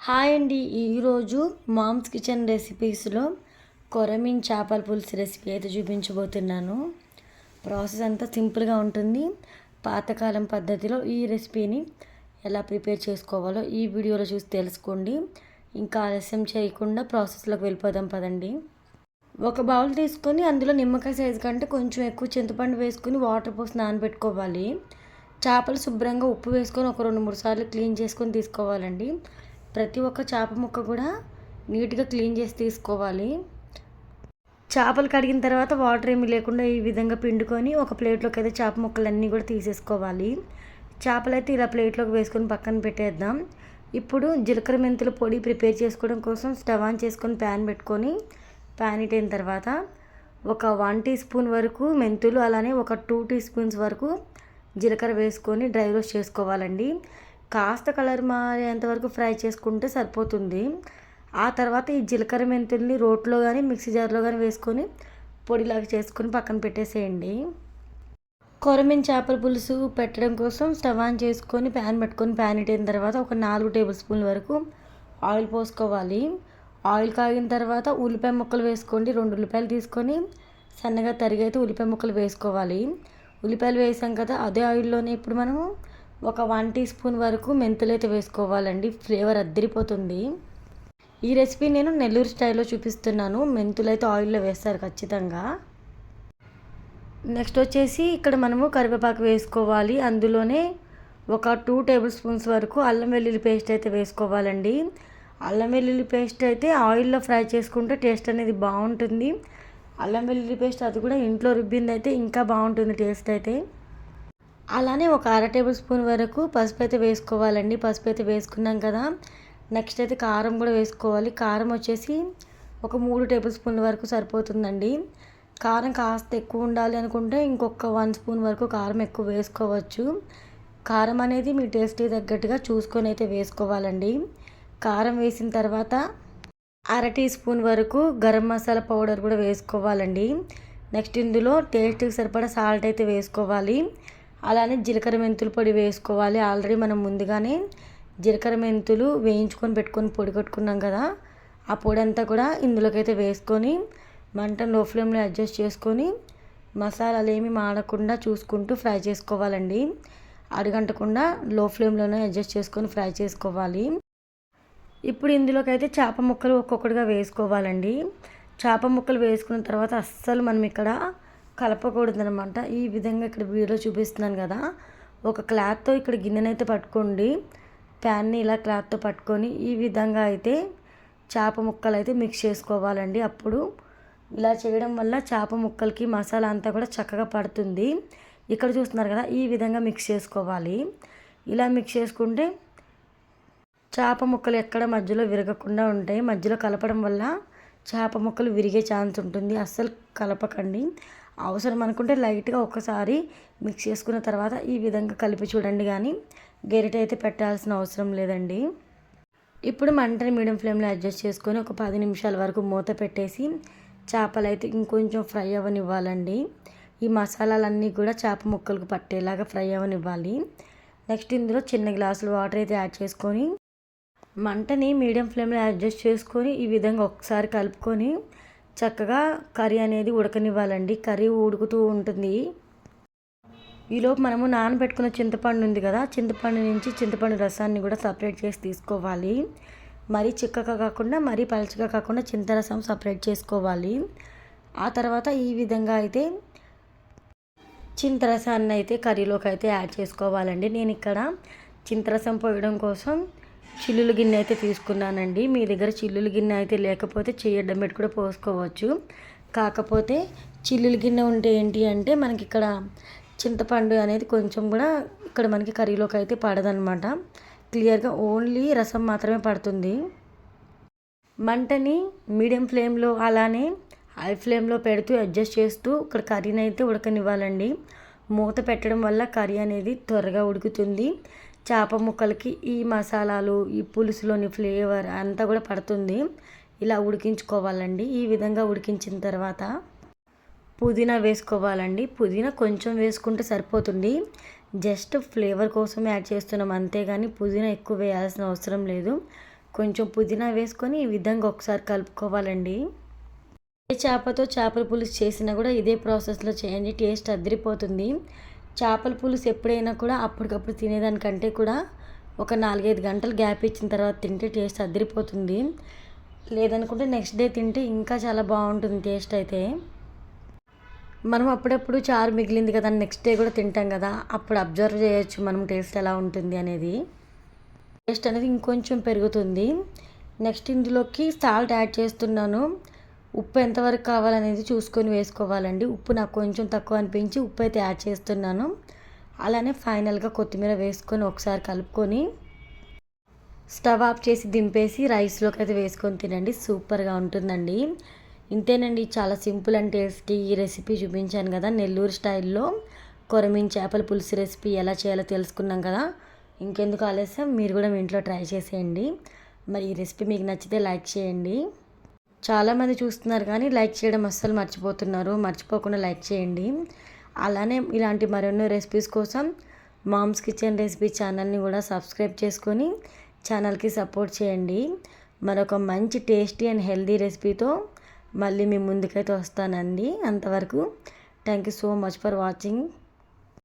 Hi అండి. ఈరోజు moms kitchen రెసిపీస్లో కొరమీన్ చేపల పులుసు రెసిపీ అయితే చూపించబోతున్నాను. ప్రాసెస్ అంతా సింపుల్గా ఉంటుంది. పాతకాలం పద్ధతిలో ఈ రెసిపీని ఎలా ప్రిపేర్ చేసుకోవాలో ఈ వీడియోలో చూసి తెలుసుకోండి. ఇంకా ఆలస్యం చేయకుండా ప్రాసెస్లోకి వెళ్ళిపోదాం పదండి. ఒక బౌల్ తీసుకొని అందులో నిమ్మకాయ సైజు కంటే కొంచెం ఎక్కువ చింతపండు వేసుకొని వాటర్ పోసి నానబెట్టుకోవాలి. చేపలు శుభ్రంగా ఉప్పు వేసుకొని ఒక 2-3 సార్లు క్లీన్ చేసుకొని తీసుకోవాలండి. ప్రతి ఒక్క చేప ముక్క కూడా నీట్గా క్లీన్ చేసి తీసుకోవాలి. చేపలు కడిగిన తర్వాత వాటర్ ఏమీ లేకుండా ఈ విధంగా పిండుకొని ఒక ప్లేట్లోకి అయితే చేప ముక్కలన్నీ కూడా తీసేసుకోవాలి. చేపలు అయితే ఇలా ప్లేట్లోకి వేసుకొని పక్కన పెట్టేద్దాం. ఇప్పుడు జీలకర్ర మెంతుల పొడి ప్రిపేర్ చేసుకోవడం కోసం స్టవ్ ఆన్ చేసుకొని ప్యాన్ పెట్టుకొని ప్యాన్ హీట్ అయిన తర్వాత ఒక 1 టీ స్పూన్ వరకు మెంతులు, అలానే ఒక 2 టీ స్పూన్స్ వరకు జీలకర్ర వేసుకొని డ్రై రోస్ట్ చేసుకోవాలండి. కాస్త కలర్ మారేంత వరకు ఫ్రై చేసుకుంటే సరిపోతుంది. ఆ తర్వాత ఈ జీలకర్ర మెంతుల్ని రోట్లో కానీ మిక్సీ జార్లో కానీ వేసుకొని పొడిలాగా చేసుకొని పక్కన పెట్టేసేయండి. కొరమీన్ చేపల పులుసు పెట్టడం కోసం స్టవ్ ఆన్ చేసుకొని ప్యాన్ పెట్టుకొని ప్యాన్ హీట్ అయిన తర్వాత ఒక 4 టేబుల్ స్పూన్ల వరకు ఆయిల్ పోసుకోవాలి. ఆయిల్ కాగిన తర్వాత ఉల్లిపాయ ముక్కలు వేసుకోండి. 2 ఉల్లిపాయలు తీసుకొని సన్నగా తరిగైతే ఉల్లిపాయ ముక్కలు వేసుకోవాలి. ఉల్లిపాయలు వేసాం కదా, అదే ఆయిల్లోనే ఇప్పుడు మనము ఒక 1 టీ స్పూన్ వరకు మెంతులు అయితే వేసుకోవాలండి. ఫ్లేవర్ అద్దరిపోతుంది. ఈ రెసిపీ నేను నెల్లూరు స్టైల్లో చూపిస్తున్నాను. మెంతులు అయితే ఆయిల్లో వేస్తారు ఖచ్చితంగా. నెక్స్ట్ వచ్చేసి ఇక్కడ మనము కరివేపాకు వేసుకోవాలి. అందులోనే ఒక 2 టేబుల్ స్పూన్స్ వరకు అల్లం వెల్లుల్లి పేస్ట్ అయితే వేసుకోవాలండి. అల్లం వెల్లుల్లి పేస్ట్ అయితే ఆయిల్లో ఫ్రై చేసుకుంటే టేస్ట్ అనేది బాగుంటుంది. అల్లం వెల్లుల్లి పేస్ట్ అది కూడా ఇంట్లో రుబ్బింది అయితే ఇంకా బాగుంటుంది టేస్ట్ అయితే. అలానే ఒక 1/2 టేబుల్ స్పూన్ వరకు పసుపు అయితే వేసుకోవాలండి. పసుపు అయితే వేసుకున్నాం కదా, నెక్స్ట్ అయితే కారం కూడా వేసుకోవాలి. కారం వచ్చేసి ఒక 3 టేబుల్ స్పూన్ల వరకు సరిపోతుందండి. కారం కాస్త ఎక్కువ ఉండాలి అనుకుంటే ఇంకొక 1 స్పూన్ వరకు కారం ఎక్కువ వేసుకోవచ్చు. కారం అనేది మీ టేస్ట్కి తగ్గట్టుగా చూసుకొని అయితే వేసుకోవాలండి. కారం వేసిన తర్వాత 1/2 టీ స్పూన్ వరకు గరం మసాలా పౌడర్ కూడా వేసుకోవాలండి. నెక్స్ట్ ఇందులో టేస్ట్కి సరిపడా సాల్ట్ అయితే వేసుకోవాలి. అలానే జీలకర్ర మెంతుల పొడి వేసుకోవాలి. ఆల్రెడీ మనం ముందుగానే జీలకర్ర మెంతులు వేయించుకొని పెట్టుకొని పొడి కట్టుకున్నాం కదా, ఆ పొడి అంతా కూడా ఇందులోకి అయితే వేసుకొని మంట లో ఫ్లేమ్లో అడ్జస్ట్ చేసుకొని మసాలాలు ఏమి మాడకుండా చూసుకుంటూ ఫ్రై చేసుకోవాలండి. అడుగంటకుండా లో ఫ్లేమ్లోనే అడ్జస్ట్ చేసుకొని ఫ్రై చేసుకోవాలి. ఇప్పుడు ఇందులోకి అయితే చేప ముక్కలు ఒక్కొక్కటిగా వేసుకోవాలండి. చేప ముక్కలు వేసుకున్న తర్వాత అస్సలు మనం ఇక్కడ కలపకూడదు అనమాట. ఈ విధంగా ఇక్కడ వీడియోలో చూపిస్తున్నాను కదా, ఒక క్లాత్తో ఇక్కడ గిన్నెనైతే పట్టుకోండి. ప్యాన్ని ఇలా క్లాత్తో పట్టుకొని ఈ విధంగా అయితే చేప ముక్కలు అయితే మిక్స్ చేసుకోవాలండి. అప్పుడు ఇలా చేయడం వల్ల చేప ముక్కలకి మసాలా అంతా కూడా చక్కగా పడుతుంది. ఇక్కడ చూస్తున్నారు కదా, ఈ విధంగా మిక్స్ చేసుకోవాలి. ఇలా మిక్స్ చేసుకుంటే చేప ముక్కలు ఎక్కడ మధ్యలో విరగకుండా ఉంటాయి. మధ్యలో కలపడం వల్ల చేప ముక్కలు విరిగే ఛాన్స్ ఉంటుంది. అస్సలు కలపకండి. అవసరం అనుకుంటే లైట్గా ఒక్కసారి మిక్స్ చేసుకున్న తర్వాత ఈ విధంగా కలిపి చూడండి, కానీ గరిటె అయితే పెట్టాల్సిన అవసరం లేదండి. ఇప్పుడు మంటని మీడియం ఫ్లేమ్లో అడ్జస్ట్ చేసుకొని ఒక 10 నిమిషాల వరకు మూత పెట్టేసి చేపలు అయితే ఇంకొంచెం ఫ్రై అవ్వనివ్వాలండి. ఈ మసాలాలన్నీ కూడా చేప ముక్కలకు పట్టేలాగా ఫ్రై అవ్వనివ్వాలి. నెక్స్ట్ ఇందులో చిన్న గ్లాసులు వాటర్ అయితే యాడ్ చేసుకొని మంటని మీడియం ఫ్లేమ్లో అడ్జస్ట్ చేసుకొని ఈ విధంగా ఒకసారి కలుపుకొని చక్కగా కర్రీ అనేది ఉడకనివ్వాలండి. కర్రీ ఉడుకుతూ ఉంటుంది. ఈలోపు మనము నానబెట్టుకున్న చింతపండు ఉంది కదా, చింతపండు నుంచి చింతపండు రసాన్ని కూడా సపరేట్ చేసి తీసుకోవాలి. మరీ చిక్కగా కాకుండా మరీ పలచగా కాకుండా చింతరసం సపరేట్ చేసుకోవాలి. ఆ తర్వాత ఈ విధంగా అయితే చింతరసాన్ని అయితే కర్రీలోకి అయితే యాడ్ చేసుకోవాలండి. నేను ఇక్కడ చింతరసం పోయడం కోసం చిల్లుల గిన్నె అయితే తీసుకున్నానండి. మీ దగ్గర చిల్లుల గిన్నె అయితే లేకపోతే చేయడం పెట్టి కూడా పోసుకోవచ్చు. కాకపోతే చిల్లుల గిన్నె ఉంటే ఏంటి అంటే మనకి ఇక్కడ చింతపండు అనేది కొంచెం కూడా ఇక్కడ మనకి కర్రీలోకి అయితే పడదనమాట. క్లియర్గా ఓన్లీ రసం మాత్రమే పడుతుంది. మంటని మీడియం ఫ్లేమ్లో అలానే హై ఫ్లేమ్లో పెడుతూ అడ్జస్ట్ చేస్తూ ఇక్కడ కర్రీని అయితే ఉడకనివ్వాలండి. మూత పెట్టడం వల్ల కర్రీ అనేది త్వరగా ఉడుకుతుంది. చేప ముక్కలకి ఈ మసాలాలు ఈ పులుసులోని ఫ్లేవర్ అంతా కూడా పడుతుంది. ఇలా ఉడికించుకోవాలండి. ఈ విధంగా ఉడికించిన తర్వాత పుదీనా వేసుకోవాలండి. పుదీనా కొంచెం వేసుకుంటే సరిపోతుంది. జస్ట్ ఫ్లేవర్ కోసం యాడ్ చేస్తున్నాం అంతేగాని పుదీనా ఎక్కువ వేయాల్సిన అవసరం లేదు. కొంచెం పుదీనా వేసుకొని ఈ విధంగా ఒకసారి కలుపుకోవాలండి. ఏ చేపతో చేపల పులుసు చేసినా కూడా ఇదే ప్రాసెస్లో చేయండి, టేస్ట్ అదిరిపోతుంది. చేపల పులుసు ఎప్పుడైనా కూడా అప్పటికప్పుడు తినేదానికంటే కూడా ఒక 4-5 గంటలు గ్యాప్ ఇచ్చిన తర్వాత తింటే టేస్ట్ అదిరిపోతుంది. లేదనుకుంటే నెక్స్ట్ డే తింటే ఇంకా చాలా బాగుంటుంది టేస్ట్ అయితే. మనం అప్పుడప్పుడు చారు మిగిలింది కదా నెక్స్ట్ డే కూడా తింటాం కదా, అప్పుడు అబ్జర్వ్ చేయొచ్చు మనం టేస్ట్ ఎలా ఉంటుంది అనేది. టేస్ట్ అనేది ఇంకొంచెం పెరుగుతుంది. నెక్స్ట్ ఇందులోకి సాల్ట్ యాడ్ చేస్తున్నాను. ఉప్పు ఎంతవరకు కావాలనేది చూసుకొని వేసుకోవాలండి. ఉప్పు నాకు కొంచెం తక్కువ అనిపించి ఉప్పు అయితే యాడ్ చేస్తున్నాను. అలానే ఫైనల్గా కొత్తిమీర వేసుకొని ఒకసారి కలుపుకొని స్టవ్ ఆఫ్ చేసి దింపేసి రైస్లోకి అయితే వేసుకొని తినండి, సూపర్గా ఉంటుందండి. ఇంతేనండి, చాలా సింపుల్ అండ్ టేస్టీ ఈ రెసిపీ చూపించాను కదా, నెల్లూరు స్టైల్లో కొరమీను చేపల పులుసు రెసిపీ ఎలా చేయాలో తెలుసుకున్నాం కదా. ఇంకెందుకు ఆలస్యం, మీరు కూడా మీ ఇంట్లో ట్రై చేసేయండి. మరి ఈ రెసిపీ మీకు నచ్చితే లైక్ చేయండి. చాలామంది చూస్తున్నారు కానీ లైక్ చేయడం అస్సలు మర్చిపోతున్నారు, మర్చిపోకుండా లైక్ చేయండి. అలానే ఇలాంటి మరెన్నో రెసిపీస్ కోసం మామ్స్ కిచెన్ రెసిపీ ఛానల్ని కూడా సబ్స్క్రైబ్ చేసుకొని ఛానల్కి సపోర్ట్ చేయండి. మరొక మంచి టేస్టీ అండ్ హెల్దీ రెసిపీతో మళ్ళీ మీ ముందుకైతే వస్తానండి. అంతవరకు thank you so much for watching.